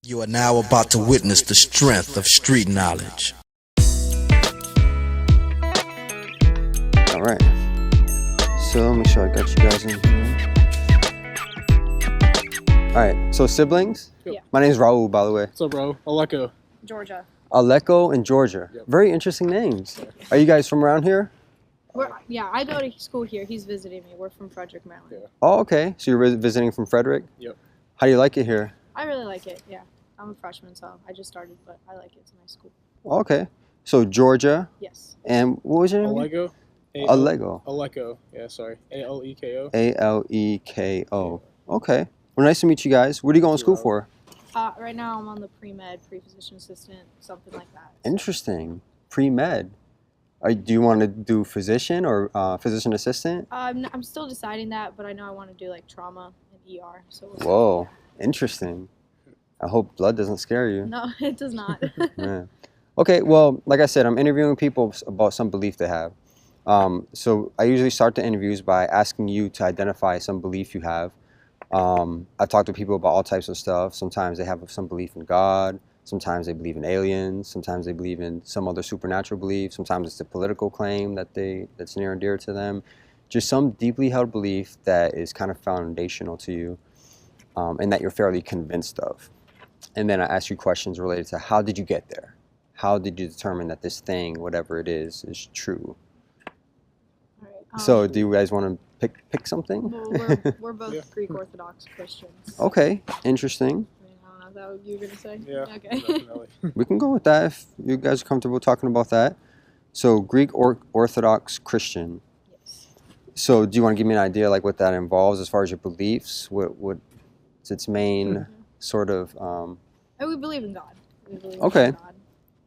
You are now about to witness the strength of street knowledge. All right. So let me make sure I got you guys in here. All right. So siblings? Yeah. My name is Raul, by the way. What's up, bro? Aleko. Georgia. Aleko and Georgia. Yep. Very interesting names. Are you guys from around here? Yeah, I go to school here. He's visiting me. We're from Frederick, Maryland. Yeah. Oh, okay. So you're visiting from Frederick? Yep. How do you like it here? I really like it, yeah. I'm a freshman, so I just started, but I like it. It's a nice school. Oh, okay. So Georgia. Yes. And what was your name? Aleko. Aleko. Aleko. Yeah, sorry. Aleko. Aleko. Okay. Well, nice to meet you guys. What are you going to school for? Right now I'm on the pre-med, pre-physician assistant, something like that. Interesting. Pre-med. Do you want to do physician or physician assistant? I'm still deciding that, but I know I want to do like trauma and ER. So we'll see. Whoa. Interesting. I hope blood doesn't scare you. No, it does not. Yeah. Okay, well, like I said, I'm interviewing people about some belief they have. So I usually start the interviews by asking you to identify some belief you have. I talk to people about all types of stuff. Sometimes they have some belief in God. Sometimes they believe in aliens. Sometimes they believe in some other supernatural belief. Sometimes it's a political claim that's near and dear to them. Just some deeply held belief that is kind of foundational to you and that you're fairly convinced of. And then I ask you questions related to how did you get there? How did you determine that this thing, whatever it is true? All right, So do you guys want to pick something? well, we're both Yeah. Greek Orthodox Christians. Okay, interesting. I mean, I don't know, is that what you were going to say? Yeah, Okay. definitely. We can go with that if you guys are comfortable talking about that. So Greek Orthodox Christian. Yes. So do you want to give me an idea like what that involves as far as your beliefs? What's its main sort of... And we believe in God. We believe Okay. in God.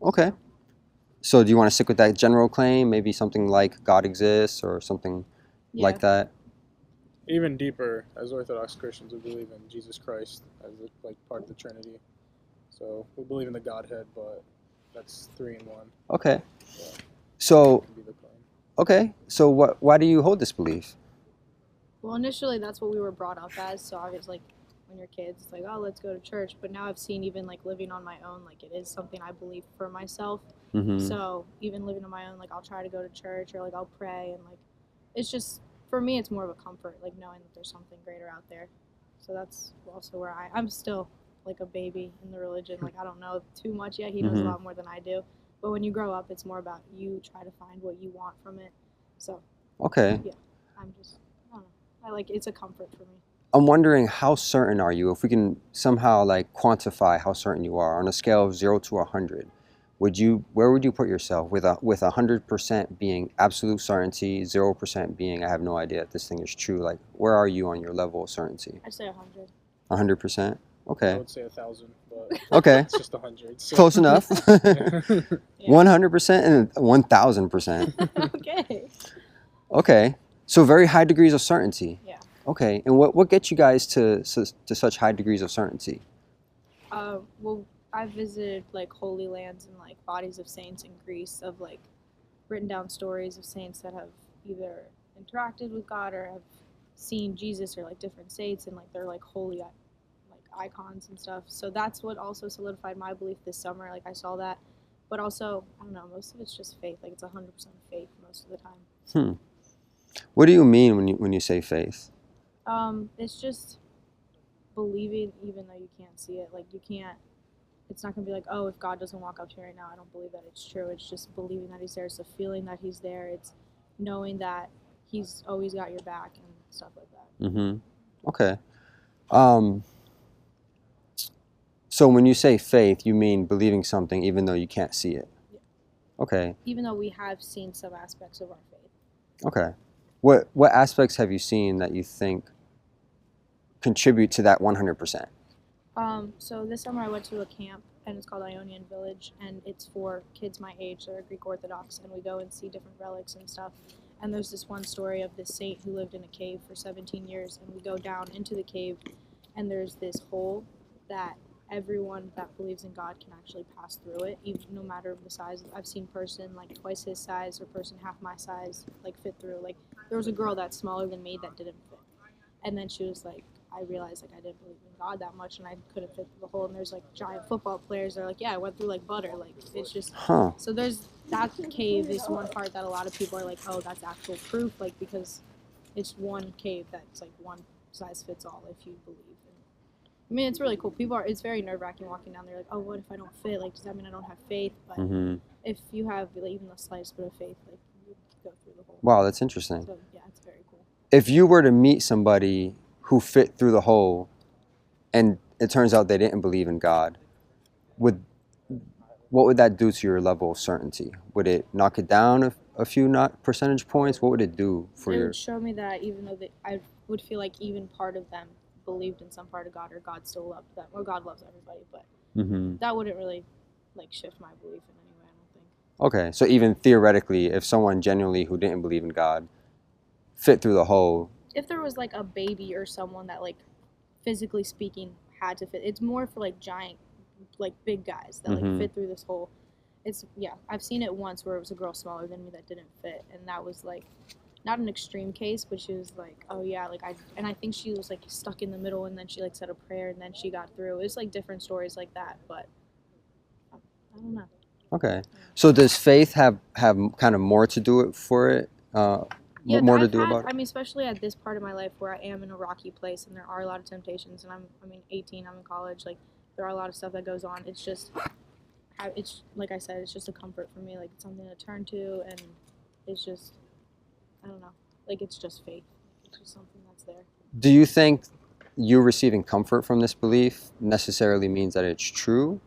Okay. So do you want to stick with that general claim? Maybe something like God exists or something like that? Even deeper, as Orthodox Christians, we believe in Jesus Christ as like part of the Trinity. So we believe in the Godhead, but that's 3 in 1. Okay. Yeah. So, Could be the claim. okay. So why do you hold this belief? Well, initially, that's what we were brought up as. So obviously, like, when you're kids, it's like, oh, let's go to church. But now I've seen even, like, living on my own, like, it is something I believe for myself. Mm-hmm. So even living on my own, like, I'll try to go to church or, like, I'll pray. And, like, it's just, for me, it's more of a comfort, like, knowing that there's something greater out there. So that's also where I'm still, like, a baby in the religion. Like, I don't know too much yet. He knows a lot more than I do. But when you grow up, it's more about you try to find what you want from it. So, Okay. yeah, I don't know. It's a comfort for me. I'm wondering how certain are you? If we can somehow like quantify how certain you are on a scale of 0 to 100, where would you put yourself with 100% being absolute certainty, 0% being I have no idea if this thing is true? Like where are you on your level of certainty? I'd say 100. 100%. I Okay. would say 1,000, but Okay. it's just 100. So. Close enough. Yeah. 100% and 1,000%. Okay. Okay. So very high degrees of certainty. Yeah. Okay. And what gets you guys to such high degrees of certainty? Well, I've visited like holy lands and like bodies of saints in Greece, of like written down stories of saints that have either interacted with God or have seen Jesus or like different saints, and like they're like holy like icons and stuff. So that's what also solidified my belief this summer. Like I saw that, but also I don't know. Most of it's just faith. Like it's 100% faith most of the time. What do you mean when you say faith? It's just believing even though you can't see it. Like you can't, it's not gonna be like, oh, if God doesn't walk up to me right now, I don't believe that it's true. It's just believing that he's there. It's a feeling that he's there. It's knowing that he's always got your back and stuff like that. Mm-hmm. Okay. So when you say faith, you mean believing something even though you can't see it? Yeah. Okay. Even though we have seen some aspects of our faith. Okay. What aspects have you seen that you think contribute to that 100%? So this summer I went to a camp, and it's called Ionian Village, and it's for kids my age. They're Greek Orthodox, and we go and see different relics and stuff. And there's this one story of this saint who lived in a cave for 17 years, and we go down into the cave, and there's this hole that everyone that believes in God can actually pass through it, even no matter the size. I've seen person like twice his size or person half my size like fit through. Like there was a girl that's smaller than me that didn't fit, and then she was like I realized like I didn't believe in God that much, and I couldn't fit through the hole. And there's like giant football players that are like, yeah, I went through like butter. Like it's just Huh. so there's that cave is one part that a lot of people are like, oh, that's actual proof, like because it's one cave that's like one size fits all if you believe. I mean, it's really cool. It's very nerve wracking walking down there. Like, oh, what if I don't fit? Like, does that mean I don't have faith? But if you have like, even the slightest bit of faith, like, you go through the whole. Wow, that's interesting. So yeah, it's very cool. If you were to meet somebody who fit through the hole, and it turns out they didn't believe in God, what would that do to your level of certainty? Would it knock it down a few percentage points? What would it do for It your? would show me that even though I would feel like even part of them believed in some part of God, or God still loved them, or God loves everybody, but that wouldn't really like shift my belief in any way, I don't think. Okay, so even theoretically, if someone genuinely who didn't believe in God fit through the hole, if there was like a baby or someone that like physically speaking had to fit, it's more for like giant, like big guys that like fit through this hole. It's I've seen it once where it was a girl smaller than me that didn't fit, and that was like not an extreme case, but she was like, oh yeah, like I think she was like stuck in the middle, and then she like said a prayer, and then she got through. It's like different stories like that, but I don't know. Okay, so does faith have kind of more to do it for it? More to do about it? I mean, especially at this part of my life where I am in a rocky place, and there are a lot of temptations, and I mean, 18, I'm in college, like there are a lot of stuff that goes on. It's just, it's like I said, it's just a comfort for me, like it's something to turn to, and it's just, I don't know, like it's just faith. It's just something that's there. Do you think you receiving comfort from this belief necessarily means that it's true?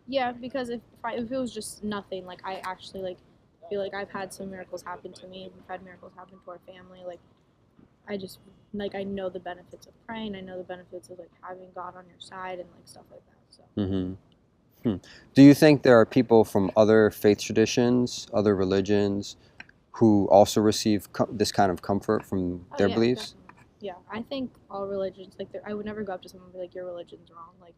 Yeah, because if it was just nothing, like I actually like feel like I've had some miracles happen to me. We've had miracles happen to our family. Like I just like I know the benefits of praying. I know the benefits of like having God on your side and like stuff like that. So. Do you think there are people from other faith traditions, other religions, who also receive this kind of comfort from their beliefs? Definitely. Yeah, I think all religions, like I would never go up to someone and be like, your religion's wrong. Like,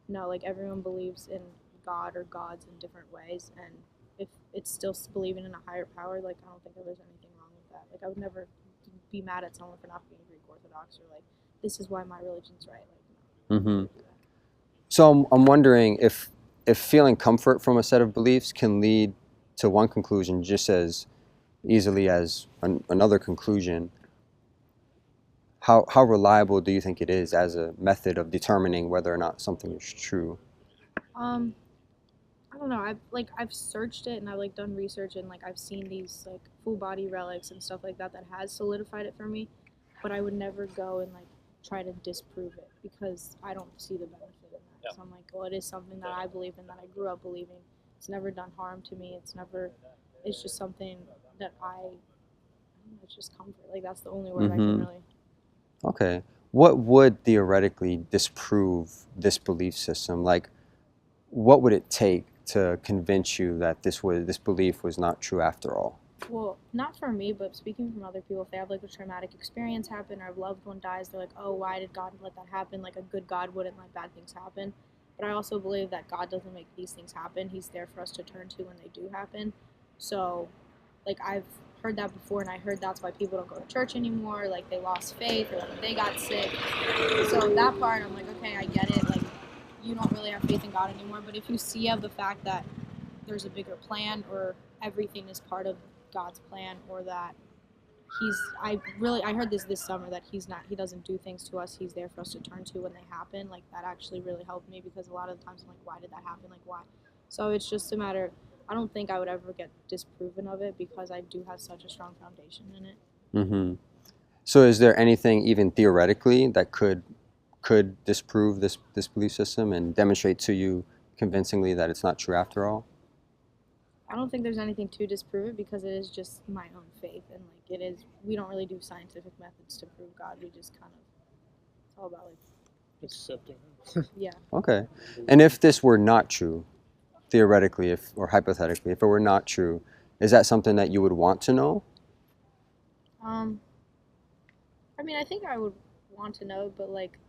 no, like everyone believes in God or gods in different ways, and if it's still believing in a higher power, like I don't think there's anything wrong with that. Like I would never be mad at someone for not being Greek Orthodox or like this is why my religion's right. Like, no. So I'm wondering if feeling comfort from a set of beliefs can lead to one conclusion just as easily as another conclusion. How reliable do you think it is as a method of determining whether or not something is true? I don't know. I've searched it and I've like done research and like I've seen these like full body relics and stuff like that has solidified it for me, but I would never go and like try to disprove it because I don't see the benefit in that. Yeah. So I'm like, well, it is something that I believe in, that I grew up believing. It's never done harm to me. It's just something that it's just comfort. Like that's the only word I can really. Okay. What would theoretically disprove this belief system? Like, what would it take to convince you that this belief was not true after all? Well, not for me, but speaking from other people, if they have like a traumatic experience happen or a loved one dies, they're like, oh, why did God let that happen? Like a good God wouldn't let bad things happen. But I also believe that God doesn't make these things happen. He's there for us to turn to when they do happen. So, like, I've heard that before, and I heard that's why people don't go to church anymore. Like, they lost faith or like they got sick. So that part, I'm like, okay, I get it. Like, you don't really have faith in God anymore. But if you see the fact that there's a bigger plan or everything is part of God's plan, or that I heard this summer that he doesn't do things to us, he's there for us to turn to when they happen. Like that actually really helped me because a lot of the times I'm like, why did that happen? Like why? So it's just a matter, I don't think I would ever get disproven of it because I do have such a strong foundation in it. So is there anything even theoretically that could disprove this belief system and demonstrate to you convincingly that it's not true after all? I don't think there's anything to disprove it because it is just my own faith, and like it is. We don't really do scientific methods to prove God. We just kind of, it's all about like accepting. Yeah. Okay. And if this were not true, theoretically, or hypothetically, if it were not true, is that something that you would want to know? I mean, I think I would want to know, but like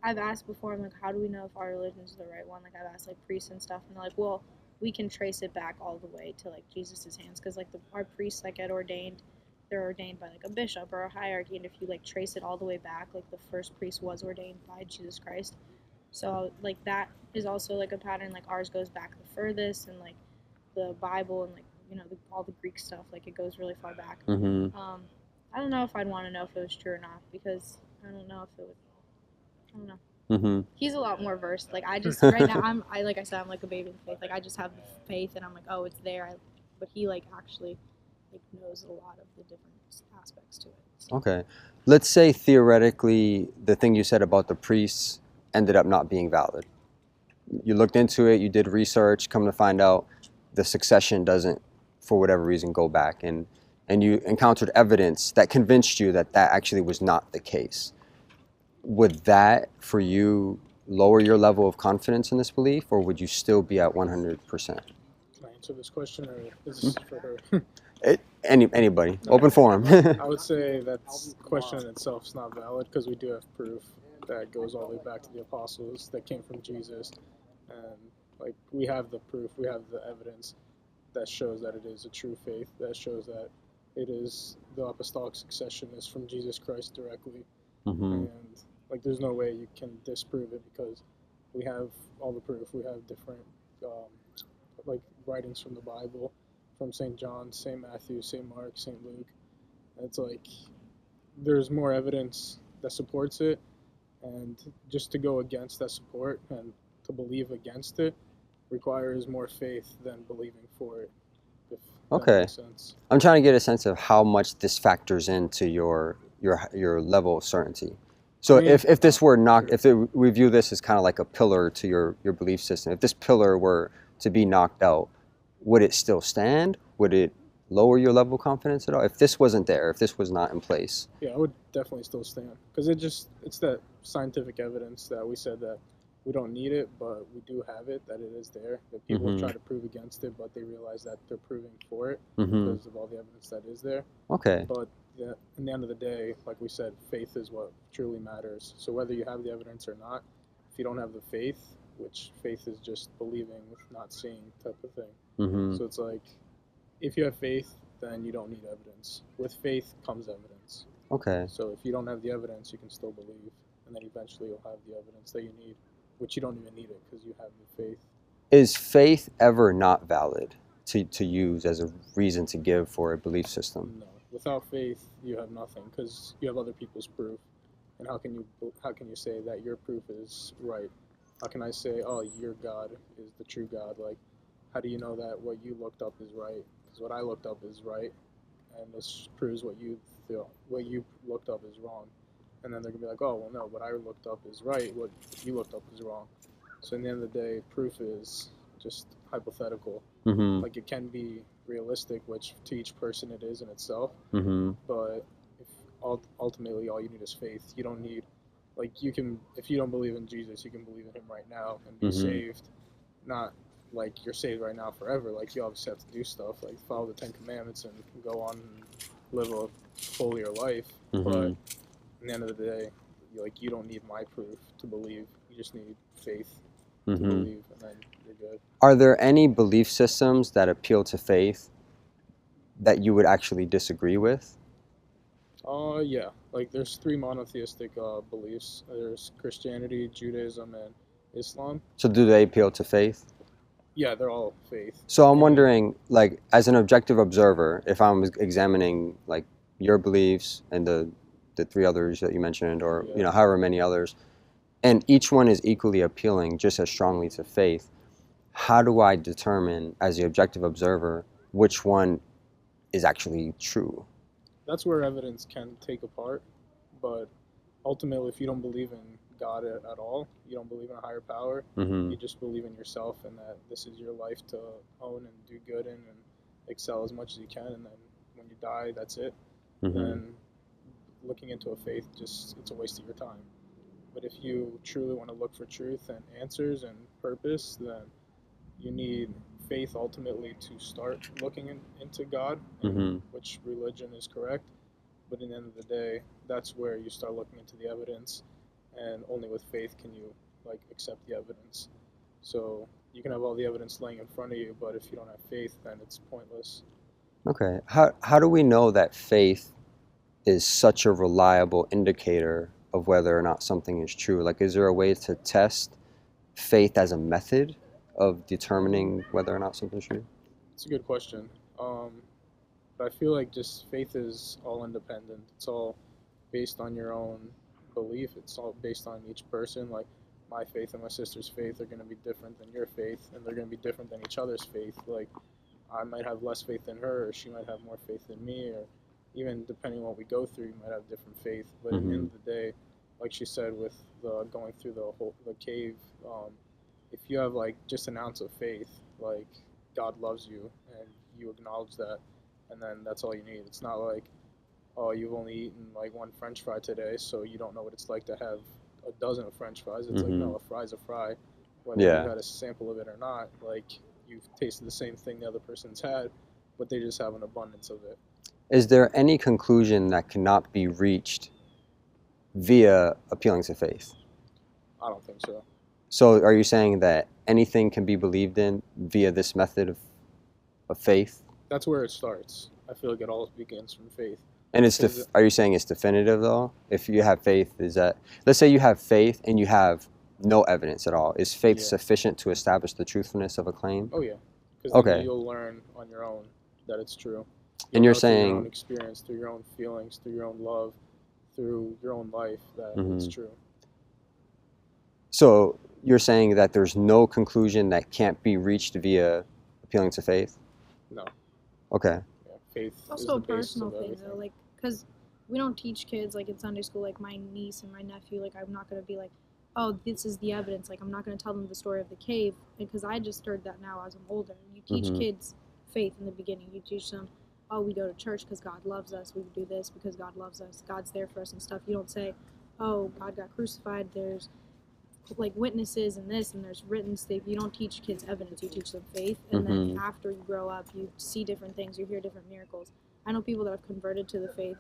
I've asked before, I'm like, how do we know if our religion is the right one? Like I've asked like priests and stuff, and they're like, well, we can trace it back all the way to like Jesus's hands, because like our priests that get ordained, they're ordained by like a bishop or a hierarchy, and if you like trace it all the way back, like the first priest was ordained by Jesus Christ. So like that is also like a pattern. Like ours goes back the furthest, and like the Bible and like all the Greek stuff, like it goes really far back. Mm-hmm. I don't know if I'd want to know if it was true or not, because I don't know if it was. I don't know. Mm-hmm. He's a lot more versed. Like I just right now like I said, I'm like a baby in faith. Like I just have faith, and I'm like, oh, it's there. But he like actually like knows a lot of the different aspects to it. So. Okay, let's say theoretically the thing you said about the priests ended up not being valid. You looked into it, you did research, come to find out the succession doesn't, for whatever reason, go back, and you encountered evidence that convinced you that that actually was not the case. Would that, for you, lower your level of confidence in this belief, or would you still be at 100%? Can I answer this question, or is this for her? Anybody, open forum. I would say that question in itself is not valid, because we do have proof that goes all the way back to the apostles that came from Jesus, and like we have the proof, we have the evidence that shows that it is a true faith, that shows that it is the apostolic succession is from Jesus Christ directly, Mm-hmm. and like there's no way you can disprove it, because we have all the proof. We have different like writings from the Bible, from St. John, St. Matthew, St. Mark, St. Luke. And it's like there's more evidence that supports it, and just to go against that support and to believe against it requires more faith than believing for it. If Okay. that makes sense. I'm trying to get a sense of how much this factors into your level of certainty. So I mean, if this were knocked, sure. we view this as kind of like a pillar to your belief system. If this pillar were to be knocked out, would it still stand? Would it lower your level of confidence at all? If this wasn't there, if this was not in place? Yeah, I would definitely still stand, because it's that scientific evidence that we said that we don't need it, but we do have it, that it is there, that people have Mhm. tried to prove against it, but they realize that they're proving for it Mm-hmm. because of all the evidence that is there. Okay. But in the end of the day, like we said, faith is what truly matters. So whether you have the evidence or not, if you don't have the faith, which faith is just believing with not seeing type of thing. Mm-hmm. So it's like, if you have faith, then you don't need evidence. With faith comes evidence. Okay. So if you don't have the evidence, you can still believe, and then eventually you'll have the evidence that you need, which you don't even need it because you have the faith. Is faith ever not valid to use as a reason to give for a belief system? No, without faith, you have nothing, because you have other people's proof. And how can you say that your proof is right? How can I say, oh, your God is the true God? Like, how do you know that what you looked up is right? Because what I looked up is right, and this proves what you looked up is wrong. And then they're gonna be like, oh, well, no, what I looked up is right. What you looked up is wrong. So in the end of the day, proof is just hypothetical. Mm-hmm. Like, it can be realistic, which to each person it is in itself. Mm-hmm. But if ultimately all you need is faith, you don't need, like, if you don't believe in Jesus, you can believe in him right now and be Mhm. saved. Not like you're saved right now forever. Like, you obviously have to do stuff, like follow the 10 Commandments and go on and live a holier life. Mhm. But in the end of the day, you don't need my proof to believe. You just need faith to Mm-hmm. believe, and then you're good. Are there any belief systems that appeal to faith that you would actually disagree with? Yeah. Like, there's 3 monotheistic beliefs. There's Christianity, Judaism, and Islam. So do they appeal to faith? Yeah, they're all faith. So I'm wondering, like, as an objective observer, if I'm examining like your beliefs and the 3 others that you mentioned, or Yeah. however many others, and each one is equally appealing just as strongly to faith, how do I determine, as the objective observer, which one is actually true? That's where evidence can take a part, but ultimately, if you don't believe in God at all, you don't believe in a higher power, Mm-hmm. you just believe in yourself and that this is your life to own and do good in and excel as much as you can, and then when you die, that's it. Mm-hmm. Then looking into a faith, it's a waste of your time. But if you truly want to look for truth and answers and purpose, then you need faith ultimately to start looking into God, Mm-hmm. which religion is correct. But in the end of the day, that's where you start looking into the evidence, and only with faith can you accept the evidence. So you can have all the evidence laying in front of you, but if you don't have faith, then it's pointless. Okay. How do we know that faith is such a reliable indicator of whether or not something is true? Like, is there a way to test faith as a method of determining whether or not something's true? It's a good question. But I feel like just faith is all independent. It's all based on your own belief. It's all based on each person. Like, my faith and my sister's faith are going to be different than your faith, and they're going to be different than each other's faith. Like, I might have less faith than her, or she might have more faith than me, or even depending on what we go through, you might have different faith. But at the end of the day, like she said, with going through the cave, if you have like just an ounce of faith, like God loves you, and you acknowledge that, and then that's all you need. It's not like, oh, you've only eaten like one French fry today, so you don't know what it's like to have a dozen of French fries. It's like, no, a fry's a fry, whether you had a sample of it or not. Like, you've tasted the same thing the other person's had, but they just have an abundance of it. Is there any conclusion that cannot be reached via appealing to faith? I don't think so. So are you saying that anything can be believed in via this method of faith? That's where it starts. I feel like it all begins from faith. And are you saying it's definitive though? If you have faith, is that, let's say you have faith and you have no evidence at all. Is faith sufficient to establish the truthfulness of a claim? Oh yeah, because then you'll learn on your own that it's true. And you're through saying your own experience, through your own feelings, through your own love, through your own life, that it's true. So you're saying that there's no conclusion that can't be reached via appealing to faith? No. Okay. Yeah, faith It's also is a the basis personal of thing everything. though, like, because we don't teach kids like in Sunday school, like my niece and my nephew, like I'm not going to be like, oh, this is the evidence, like I'm not going to tell them the story of the cave, because I just heard that now as I'm older. You teach kids faith in the beginning. You teach them, oh, we go to church because God loves us, we do this because God loves us, God's there for us and stuff. You don't say, oh, God got crucified, there's like witnesses and this, and there's written stuff. You don't teach kids evidence, you teach them faith. And then after you grow up, you see different things, you hear different miracles. I know people that have converted to the faith,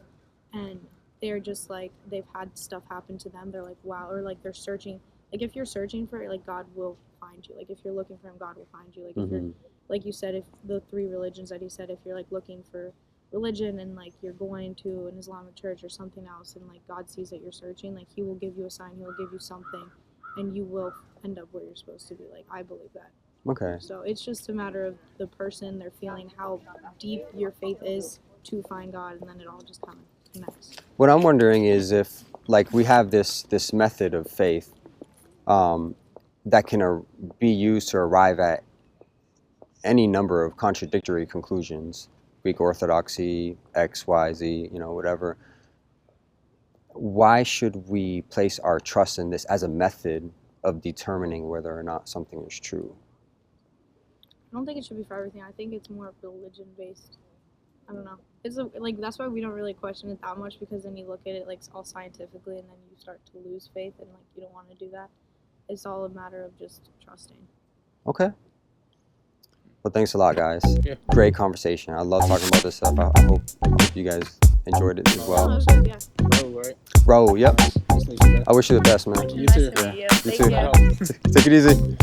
and they're just like, they've had stuff happen to them. They're like, wow, or like they're searching. Like if you're searching for it, like God will find you. Like if you're looking for him, God will find you. Like if you're, like you said, if the 3 religions that he said, if you're like looking for religion and like you're going to an Islamic church or something else, and like God sees that you're searching, like he will give you a sign, he will give you something, and you will end up where you're supposed to be. Like, I believe that. Okay. So it's just a matter of the person, their feeling, how deep your faith is to find God, and then it all just kind of connects. What I'm wondering is if, like, we have this method of faith that can be used to arrive at any number of contradictory conclusions, Greek Orthodoxy, X, Y, Z, whatever. Why should we place our trust in this as a method of determining whether or not something is true? I don't think it should be for everything. I think it's more religion based. I don't know. It's like that's why we don't really question it that much, because then you look at it like all scientifically, and then you start to lose faith, and like you don't want to do that. It's all a matter of just trusting. Okay. Well, thanks a lot, guys. Yeah. Great conversation. I love talking about this stuff. I hope you guys enjoyed it as Oh, well. it was good, yeah. Raul, right? Raul, yep. Nice to meet you, man. I wish you the best, man. You too. Nice to meet you. You Thank too. you. Take it easy.